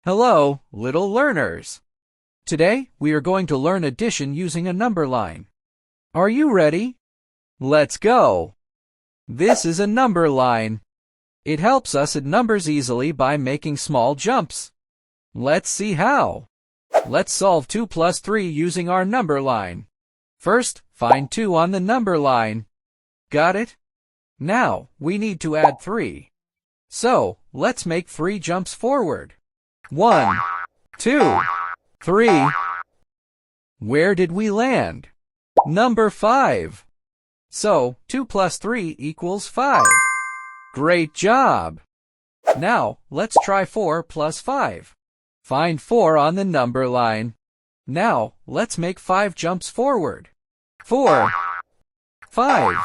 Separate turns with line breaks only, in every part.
Hello, little learners. Today, we are going to learn addition using a number line. Are you ready? Let's go. This is a number line. It helps us add numbers easily by making small jumps. Let's see how. Let's solve 2 plus 3 using our number line. First, find 2 on the number line. Got it? Now, we need to add 3. So, let's make 3 jumps forward. 1, 2, 3. Where did we land? Number 5. So, 2 plus 3 equals 5. Great job! Now, let's try 4 plus 5. Find 4 on the number line. Now, let's make 5 jumps forward. 4, 5,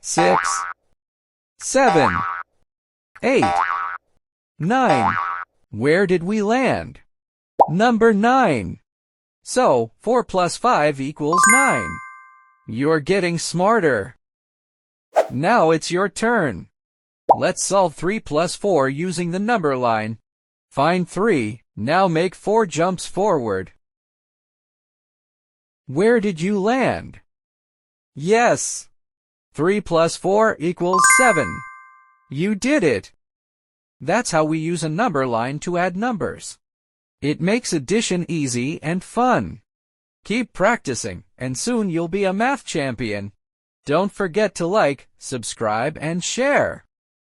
6, 7, 8, 9. Where did we land? Number 9. So, 4 plus 5 equals 9. You're getting smarter. Now it's your turn. Let's solve 3 plus 4 using the number line. Find 3. Now make 4 jumps forward. Where did you land? Yes. 3 plus 4 equals 7. You did it. That's how we use a number line to add numbers. It makes addition easy and fun. Keep practicing, and soon you'll be a math champion. Don't forget to like, subscribe, and share.